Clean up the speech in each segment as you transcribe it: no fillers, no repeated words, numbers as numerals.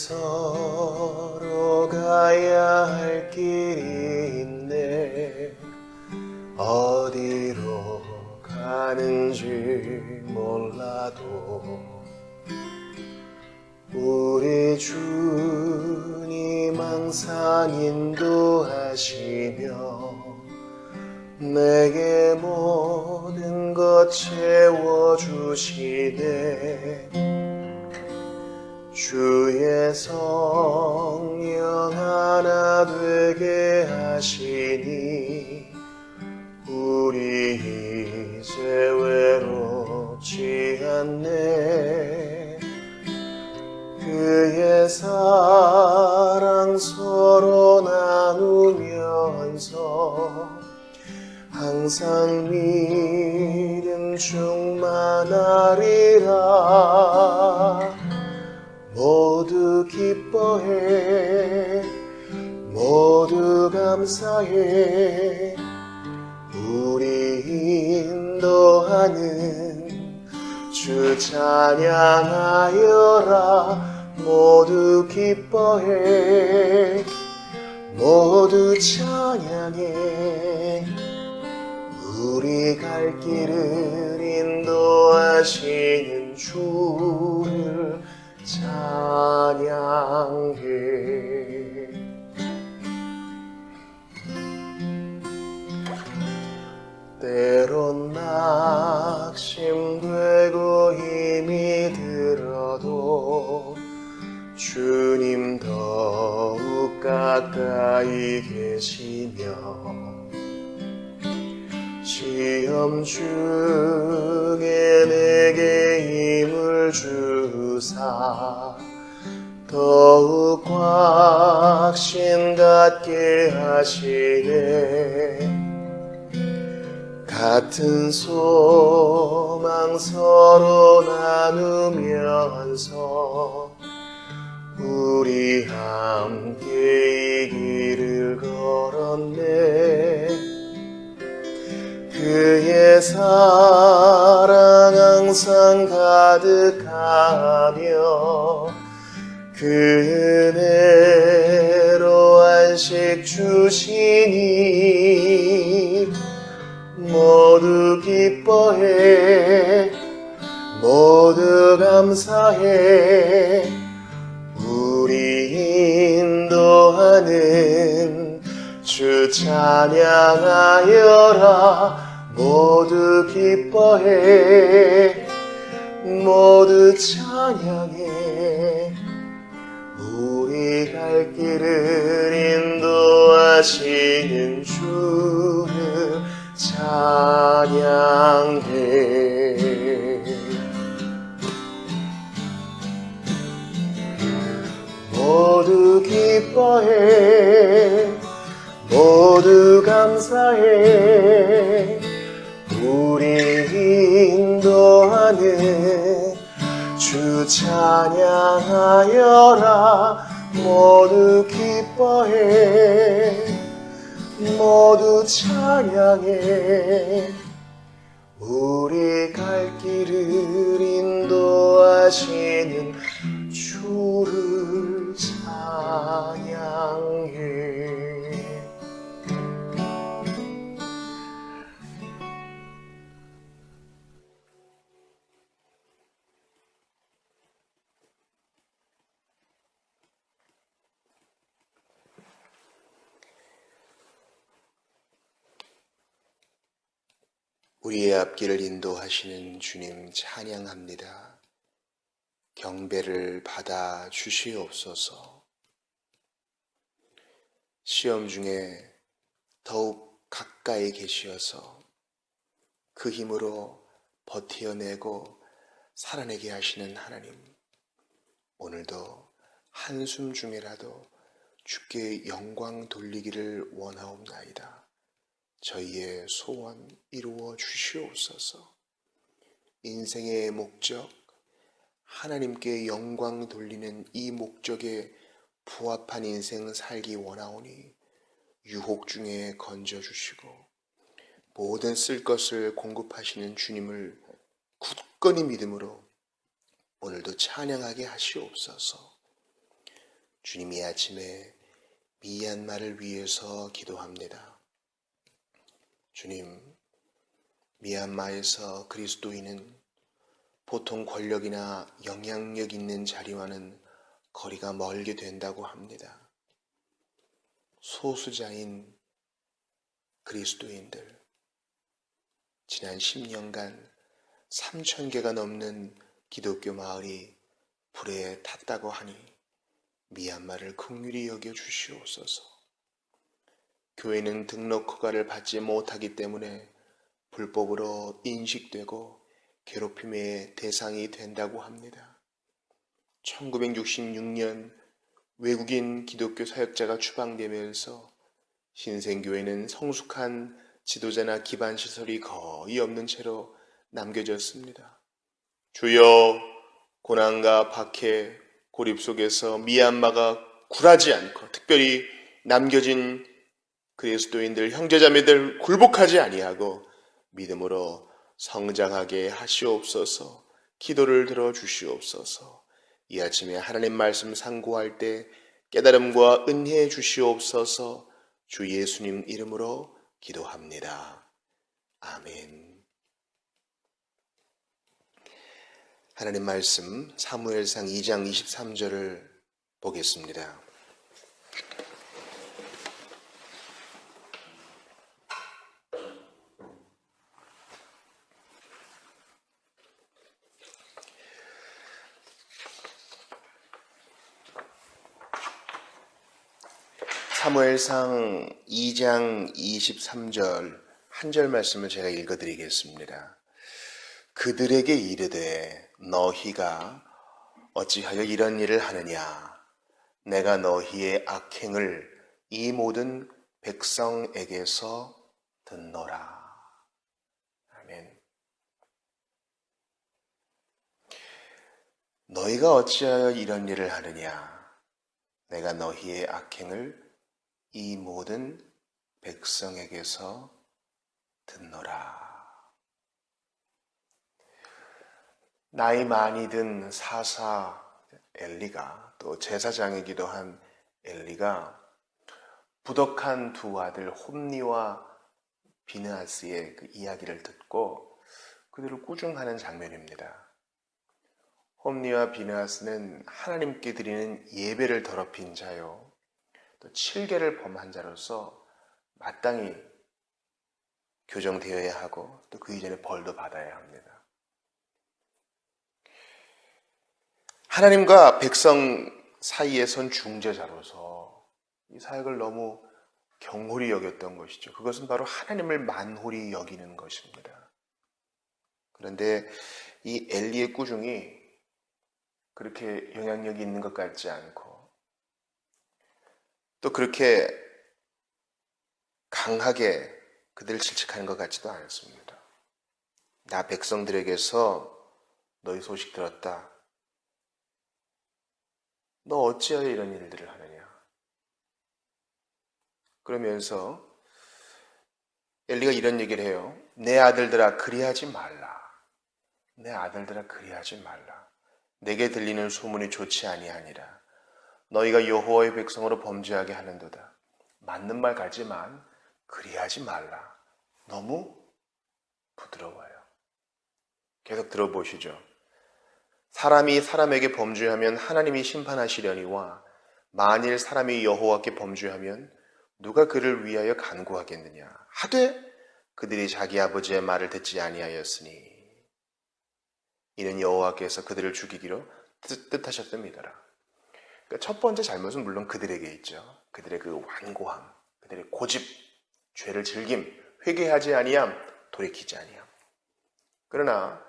서로 가야 할 길이 있네. 어디로 가는지 몰라도 우리 주님 항상 인도하시며 내게 모든 것 채워주시네. 주의 성령 하나 되게 하시니 우리 이제 외롭지 않네. 그의 사랑 서로 나누면서 항상 믿음 충만하리라. 모두 기뻐해, 모두 감사해. 우리 인도하는 주 찬양하여라. 모두 기뻐해, 모두 찬양해. 우리 갈 길을 인도하시는 주를 찬양해. 때론 낙심되고 힘이 들어도 주님 더욱 가까이 계시며 시험 중에 내게 힘을 주사 더욱 확신 갖게 하시네. 같은 소망 서로 나누면서 우리 함께 이 길을 걸었네. 그의 사랑 항상 가득하며 그 은혜로 안식 주시니 모두 기뻐해, 모두 감사해. 우리 인도하는 주 찬양하여라. 모두 기뻐해, 모두 찬양해. 우리 갈 길을 인도하시는 주를 찬양해. 모두 기뻐해, 모두 감사해. 우리 인도하는 주 찬양하여라. 모두 기뻐해, 모두 찬양해. 우리 갈 길을 인도하시는 주를 찬양해. 우리의 앞길을 인도하시는 주님 찬양합니다. 경배를 받아 주시옵소서. 시험 중에 더욱 가까이 계시어서 그 힘으로 버텨내고 살아내게 하시는 하나님, 오늘도 한숨 중에라도 주께 영광 돌리기를 원하옵나이다. 저희의 소원 이루어 주시옵소서. 인생의 목적, 하나님께 영광 돌리는 이 목적에 부합한 인생 살기 원하오니 유혹 중에 건져주시고 모든 쓸 것을 공급하시는 주님을 굳건히 믿음으로 오늘도 찬양하게 하시옵소서. 주님, 이 아침에 미얀마를 위해서 기도합니다. 주님, 미얀마에서 그리스도인은 보통 권력이나 영향력 있는 자리와는 거리가 멀게 된다고 합니다. 소수자인 그리스도인들, 지난 10년간 3,000개가 넘는 기독교 마을이 불에 탔다고 하니 미얀마를 긍휼히 여겨 주시옵소서. 교회는 등록 허가를 받지 못하기 때문에 불법으로 인식되고 괴롭힘의 대상이 된다고 합니다. 1966년 외국인 기독교 사역자가 추방되면서 신생교회는 성숙한 지도자나 기반 시설이 거의 없는 채로 남겨졌습니다. 주여, 고난과 박해, 고립 속에서 미얀마가 굴하지 않고 특별히 남겨진 그리스도인들, 형제자매들 굴복하지 아니하고 믿음으로 성장하게 하시옵소서. 기도를 들어주시옵소서. 이 아침에 하나님 말씀 상고할 때 깨달음과 은혜 주시옵소서. 주 예수님 이름으로 기도합니다. 아멘. 하나님 말씀 사무엘상 2장 23절을 보겠습니다. 사무엘상 2장 23절 한 절 말씀을 제가 읽어드리겠습니다. 그들에게 이르되 너희가 어찌하여 이런 일을 하느냐? 내가 너희의 악행을 이 모든 백성에게서 듣노라. 아멘. 너희가 어찌하여 이런 일을 하느냐? 내가 너희의 악행을 이 모든 백성에게서 듣노라. 나이 많이 든 사사 엘리가, 또 제사장이기도 한 엘리가 부덕한 두 아들 홈니와 비느하스의 그 이야기를 듣고 그들을 꾸중하는 장면입니다. 홈니와 비느하스는 하나님께 드리는 예배를 더럽힌 자요, 또 칠계를 범한 자로서 마땅히 교정되어야 하고 또 그 이전에 벌도 받아야 합니다. 하나님과 백성 사이에 선 중재자로서 이 사역을 너무 경홀히 여겼던 것이죠. 그것은 바로 하나님을 만홀히 여기는 것입니다. 그런데 이 엘리의 꾸중이 그렇게 영향력이 있는 것 같지 않고 또 그렇게 강하게 그들을 질책하는 것 같지도 않습니다. 나 백성들에게서 너희 소식 들었다. 너 어찌하여 이런 일들을 하느냐? 그러면서 엘리가 이런 얘기를 해요. 내 아들들아 그리하지 말라. 내 아들들아 그리하지 말라. 내게 들리는 소문이 좋지 아니하니라. 너희가 여호와의 백성으로 범죄하게 하는도다. 맞는 말 같지만 그리하지 말라. 너무 부드러워요. 계속 들어보시죠. 사람이 사람에게 범죄하면 하나님이 심판하시려니와 만일 사람이 여호와께 범죄하면 누가 그를 위하여 간구하겠느냐? 하되 그들이 자기 아버지의 말을 듣지 아니하였으니 이는 여호와께서 그들을 죽이기로 뜻하셨습니다라. 그러니까 첫 번째 잘못은 물론 그들에게 있죠. 그들의 그 완고함, 그들의 고집, 죄를 즐김, 회개하지 아니함, 돌이키지 아니함. 그러나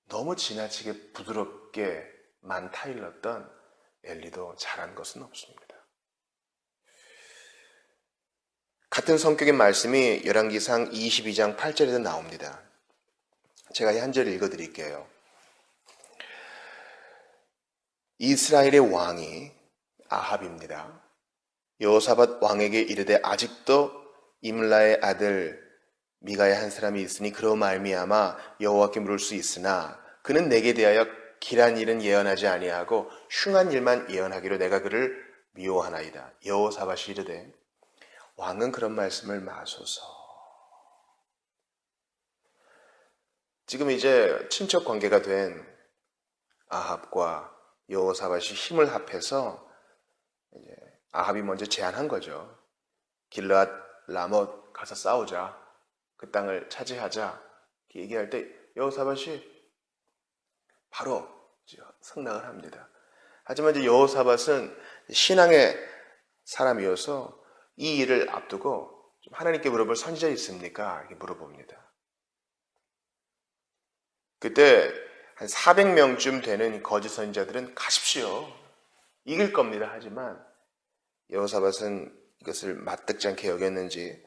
너무 지나치게 부드럽게 만타일렀던 엘리도 잘한 것은 없습니다. 같은 성격의 말씀이 열왕기상 22장 8절에도 나옵니다. 제가 이 한 절을 읽어드릴게요. 이스라엘의 왕이 아합입니다. 여호사밧 왕에게 이르되 아직도 이물라의 아들 미가의 한 사람이 있으니 그로 말미암아 여호와께 물을 수 있으나 그는 내게 대하여 길한 일은 예언하지 아니하고 흉한 일만 예언하기로 내가 그를 미워하나이다. 여호사밧이 이르되 왕은 그런 말씀을 마소서. 지금 이제 친척 관계가 된 아합과 여호사밧이 힘을 합해서 이제 아합이 먼저 제안한 거죠. 길르앗 라못 가서 싸우자. 그 땅을 차지하자. 이렇게 얘기할 때 여호사밧이 바로 승낙을 합니다. 하지만 이제 여호사밧은 신앙의 사람이어서 이 일을 앞두고 좀 하나님께 물어볼 선지자 있습니까? 이렇게 물어봅니다. 그때 한 400명쯤 되는 거짓 선지자들은 가십시오. 이길 겁니다. 하지만 여호사밧은 이것을 맞득지 않게 여겼는지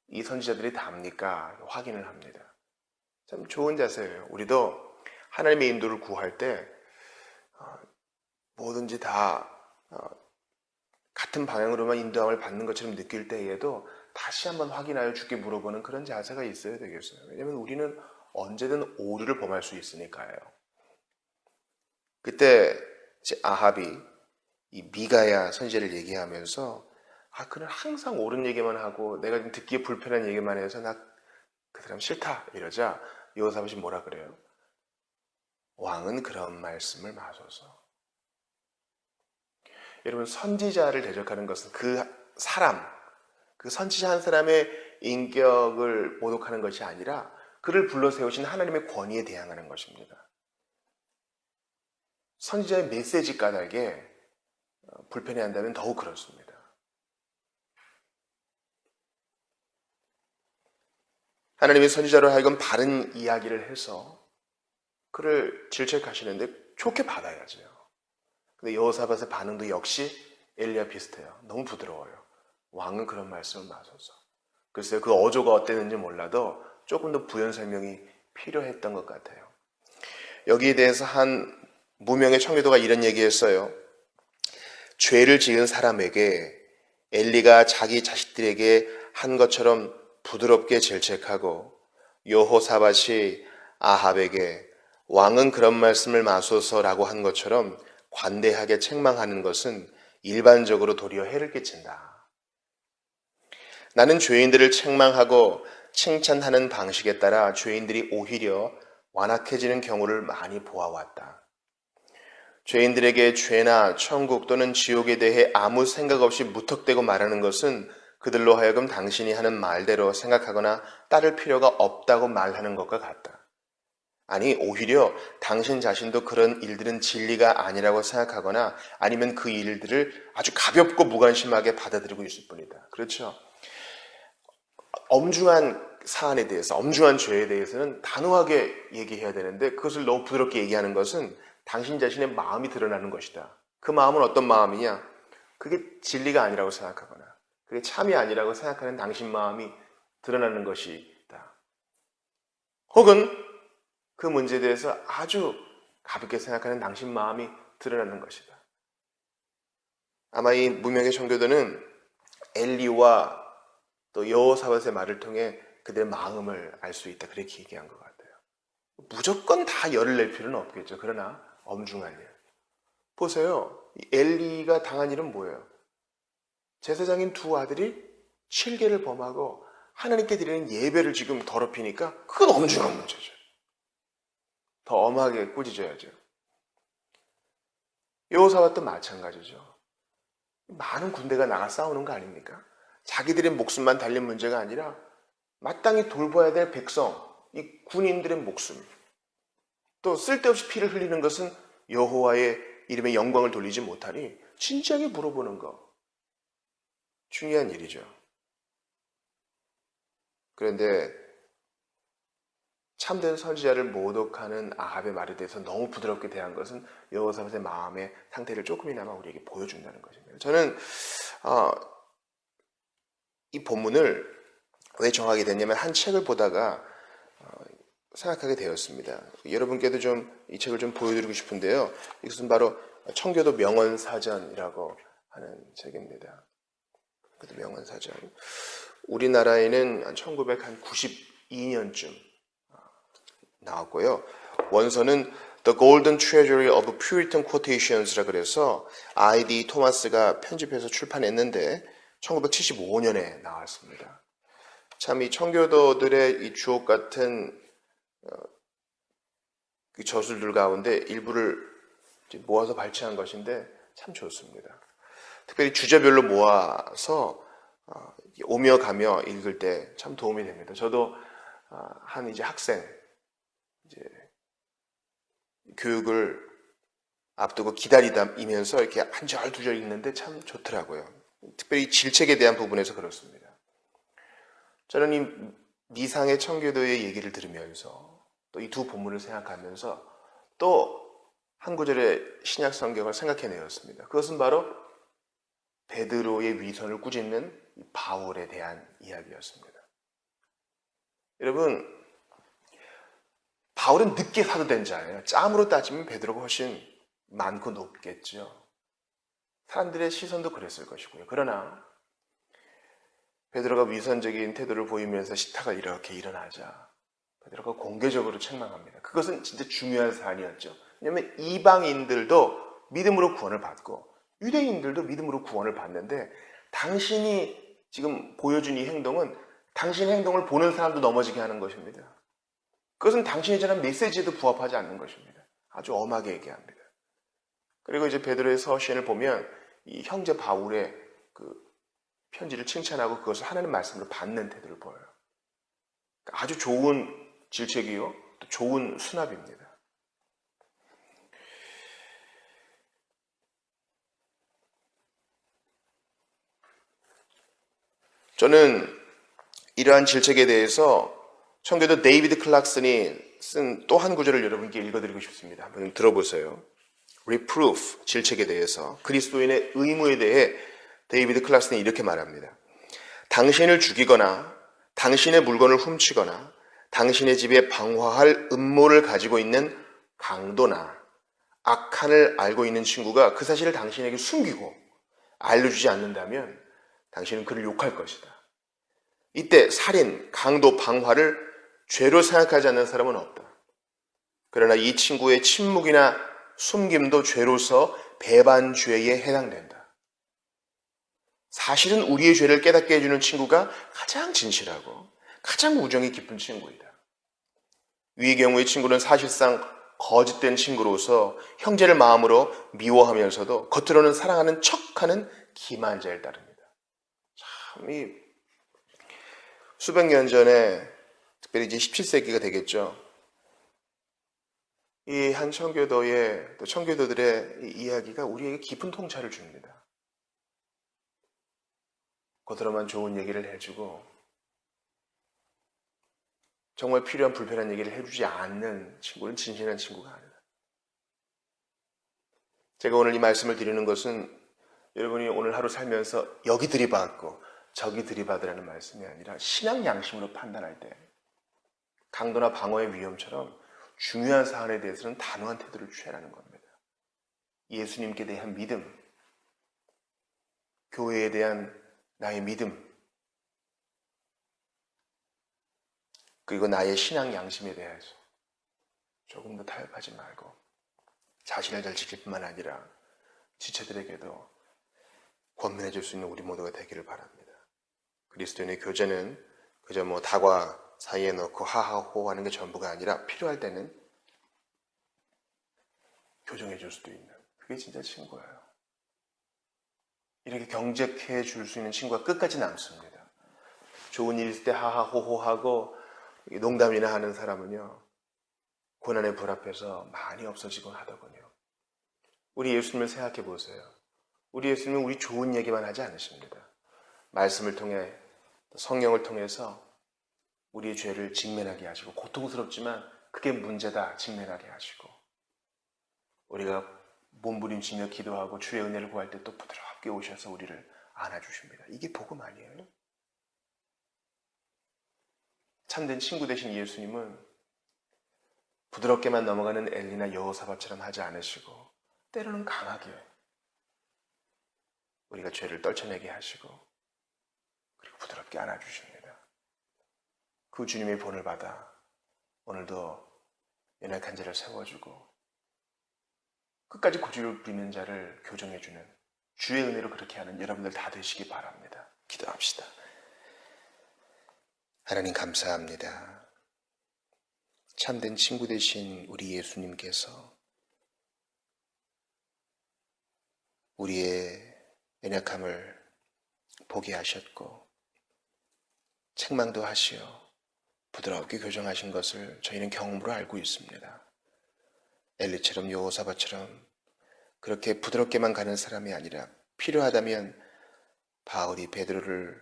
이 선지자들이 답니까? 확인을 합니다. 참 좋은 자세예요. 우리도 하나님의 인도를 구할 때 뭐든지 다 같은 방향으로만 인도함을 받는 것처럼 느낄 때에도 다시 한번 확인하여 주께 물어보는 그런 자세가 있어야 되겠어요. 왜냐하면 우리는 언제든 오류를 범할 수 있으니까요. 그때 이제 아합이 이 미가야 선지자를 얘기하면서 그는 항상 옳은 얘기만 하고 내가 좀 듣기에 불편한 얘기만 해서 나 그 사람 싫다 이러자 여호사밧이 뭐라 그래요? 왕은 그런 말씀을 마소서. 여러분 선지자를 대적하는 것은 그 사람, 그 선지자 한 사람의 인격을 모독하는 것이 아니라 그를 불러 세우신 하나님의 권위에 대항하는 것입니다. 선지자의 메시지 까닭에 불편해한다면 더욱 그렇습니다. 하나님의 선지자로 하여금 바른 이야기를 해서 그를 질책하시는데 좋게 받아야죠. 근데 여호사밧의 반응도 역시 엘리야 비슷해요. 너무 부드러워요. 왕은 그런 말씀을 마소서. 글쎄요, 그 어조가 어땠는지 몰라도 조금 더 부연 설명이 필요했던 것 같아요. 여기에 대해서 한 무명의 청교도가 이런 얘기했어요. 죄를 지은 사람에게 엘리가 자기 자식들에게 한 것처럼 부드럽게 질책하고 여호사밧이 아합에게 왕은 그런 말씀을 마소서라고 한 것처럼 관대하게 책망하는 것은 일반적으로 도리어 해를 끼친다. 나는 죄인들을 책망하고 칭찬하는 방식에 따라 죄인들이 오히려 완악해지는 경우를 많이 보아왔다. 죄인들에게 죄나 천국 또는 지옥에 대해 아무 생각 없이 무턱대고 말하는 것은 그들로 하여금 당신이 하는 말대로 생각하거나 따를 필요가 없다고 말하는 것과 같다. 아니 오히려 당신 자신도 그런 일들은 진리가 아니라고 생각하거나 아니면 그 일들을 아주 가볍고 무관심하게 받아들이고 있을 뿐이다. 그렇죠? 엄중한 사안에 대해서, 엄중한 죄에 대해서는 단호하게 얘기해야 되는데 그것을 너무 부드럽게 얘기하는 것은 당신 자신의 마음이 드러나는 것이다. 그 마음은 어떤 마음이냐? 그게 진리가 아니라고 생각하거나 그게 참이 아니라고 생각하는 당신 마음이 드러나는 것이다. 혹은 그 문제에 대해서 아주 가볍게 생각하는 당신 마음이 드러나는 것이다. 아마 이 무명의 청교도는 엘리와 또 여호사밧의 말을 통해 그들의 마음을 알 수 있다. 그렇게 얘기한 것 같아요. 무조건 다 열을 낼 필요는 없겠죠. 그러나 엄중한 일. 보세요. 엘리가 당한 일은 뭐예요? 제사장인 두 아들이 7계를 범하고 하나님께 드리는 예배를 지금 더럽히니까 그건 엄중한 문제죠. 더 엄하게 꾸짖어야죠. 여호사밧도 마찬가지죠. 많은 군대가 나가 싸우는 거 아닙니까? 자기들의 목숨만 달린 문제가 아니라 마땅히 돌봐야 될 백성, 이 군인들의 목숨, 또 쓸데없이 피를 흘리는 것은 여호와의 이름에 영광을 돌리지 못하니 진지하게 물어보는 거 중요한 일이죠. 그런데 참된 선지자를 모독하는 아합의 말에 대해서 너무 부드럽게 대한 것은 여호사밧의 마음의 상태를 조금이나마 우리에게 보여준다는 것입니다. 저는 이 본문을 왜 정하게 됐냐면 한 책을 보다가 생각하게 되었습니다. 여러분께도 좀 이 책을 좀 보여드리고 싶은데요. 이것은 바로 청교도 명언사전이라고 하는 책입니다. 명언사전. 우리나라에는 1992년쯤 나왔고요. 원서는 The Golden Treasury of Puritan Quotations라 그래서 I.D. 토마스가 편집해서 출판했는데 1975년에 나왔습니다. 참 이 청교도들의 이 주옥 같은 그 저술들 가운데 일부를 모아서 발췌한 것인데 참 좋습니다. 특별히 주제별로 모아서 오며 가며 읽을 때 참 도움이 됩니다. 저도 한 이제 학생 이제 교육을 앞두고 기다리면서 이렇게 한 절 두 절 읽는데 참 좋더라고요. 특별히 질책에 대한 부분에서 그렇습니다. 저는 이 미상의 청교도의 얘기를 들으면서 또 이 두 본문을 생각하면서 또 한 구절의 신약 성경을 생각해내었습니다. 그것은 바로 베드로의 위선을 꾸짖는 바울에 대한 이야기였습니다. 여러분, 바울은 늦게 사도된 자예요. 짬으로 따지면 베드로가 훨씬 많고 높겠죠. 사람들의 시선도 그랬을 것이고요. 그러나 베드로가 위선적인 태도를 보이면서 식탁을 이렇게 일어나자 베드로가 공개적으로 책망합니다. 그것은 진짜 중요한 사안이었죠. 왜냐하면 이방인들도 믿음으로 구원을 받고 유대인들도 믿음으로 구원을 받는데 당신이 지금 보여준 이 행동은 당신의 행동을 보는 사람도 넘어지게 하는 것입니다. 그것은 당신이 전한 메시지에도 부합하지 않는 것입니다. 아주 엄하게 얘기합니다. 그리고 이제 베드로의 서신을 보면 이 형제 바울의 그 편지를 칭찬하고 그것을 하나님 말씀으로 받는 태도를 보여요. 아주 좋은 질책이요, 또 좋은 수납입니다. 저는 이러한 질책에 대해서 청교도 데이비드 클락슨이 쓴 또 한 구절을 여러분께 읽어드리고 싶습니다. 한번 들어보세요. Reproof, 질책에 대해서 그리스도인의 의무에 대해 데이비드 클락슨이 이렇게 말합니다. 당신을 죽이거나 당신의 물건을 훔치거나 당신의 집에 방화할 음모를 가지고 있는 강도나 악한을 알고 있는 친구가 그 사실을 당신에게 숨기고 알려주지 않는다면 당신은 그를 욕할 것이다. 이때 살인, 강도, 방화를 죄로 생각하지 않는 사람은 없다. 그러나 이 친구의 침묵이나 숨김도 죄로서 배반죄에 해당된다. 사실은 우리의 죄를 깨닫게 해주는 친구가 가장 진실하고 가장 우정이 깊은 친구이다. 위의 경우의 친구는 사실상 거짓된 친구로서 형제를 마음으로 미워하면서도 겉으로는 사랑하는 척하는 기만자일 따릅니다. 참, 이 수백 년 전에 특별히 이제 17세기가 되겠죠. 이 한 청교도의 또 청교도들의 이 이야기가 우리에게 깊은 통찰을 줍니다. 겉으로만 좋은 얘기를 해주고 정말 필요한 불편한 얘기를 해주지 않는 친구는 진실한 친구가 아니다. 제가 오늘 이 말씀을 드리는 것은 여러분이 오늘 하루 살면서 여기 들이받고 저기 들이받으라는 말씀이 아니라 신앙 양심으로 판단할 때 강도나 방어의 위험처럼 중요한 사안에 대해서는 단호한 태도를 취하라는 겁니다. 예수님께 대한 믿음, 교회에 대한 나의 믿음, 그리고 나의 신앙 양심에 대해서 조금 더 타협하지 말고 자신을 잘 지킬 뿐만 아니라 지체들에게도 권면해 줄 수 있는 우리 모두가 되기를 바랍니다. 그리스도인의 교제는 그저 다과 사이에 넣고 하하호 하는 게 전부가 아니라 필요할 때는 교정해 줄 수도 있는, 그게 진짜 친구예요. 이렇게 경직해 줄 수 있는 친구가 끝까지 남습니다. 좋은 일 있을 때 하하호호 하고 농담이나 하는 사람은요, 고난의 불 앞에서 많이 없어지곤 하더군요. 우리 예수님을 생각해 보세요. 우리 예수님은 우리 좋은 얘기만 하지 않으십니다. 말씀을 통해, 성령을 통해서 우리의 죄를 직면하게 하시고, 고통스럽지만 그게 문제다 직면하게 하시고, 우리가 몸부림치며 기도하고 주의 은혜를 구할 때 또 부드럽게 오셔서 우리를 안아주십니다. 이게 복음 아니에요? 참된 친구 되신 예수님은 부드럽게만 넘어가는 엘리나 여호사밧처럼 하지 않으시고 때로는 강하게 우리가 죄를 떨쳐내게 하시고 그리고 부드럽게 안아주십니다. 그 주님의 본을 받아 오늘도 연약한 자를 세워주고 끝까지 고집을 부리는 자를 교정해주는 주의 은혜로 그렇게 하는 여러분들 다 되시기 바랍니다. 기도합시다. 하나님 감사합니다. 참된 친구 되신 우리 예수님께서 우리의 연약함을 보게 하셨고 책망도 하시어 부드럽게 교정하신 것을 저희는 경험으로 알고 있습니다. 엘리처럼 여호사밧처럼 그렇게 부드럽게만 가는 사람이 아니라 필요하다면 바울이 베드로를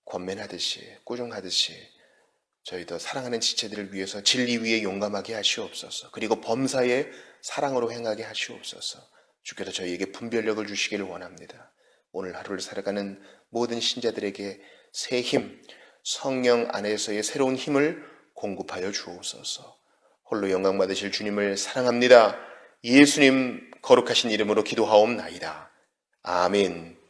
권면하듯이 꾸중하듯이 저희도 사랑하는 지체들을 위해서 진리 위에 용감하게 하시옵소서. 그리고 범사에 사랑으로 행하게 하시옵소서. 주께서 저희에게 분별력을 주시기를 원합니다. 오늘 하루를 살아가는 모든 신자들에게 새 힘, 성령 안에서의 새로운 힘을 공급하여 주옵소서. 홀로 영광 받으실 주님을 사랑합니다. 예수님 거룩하신 이름으로 기도하옵나이다. 아멘.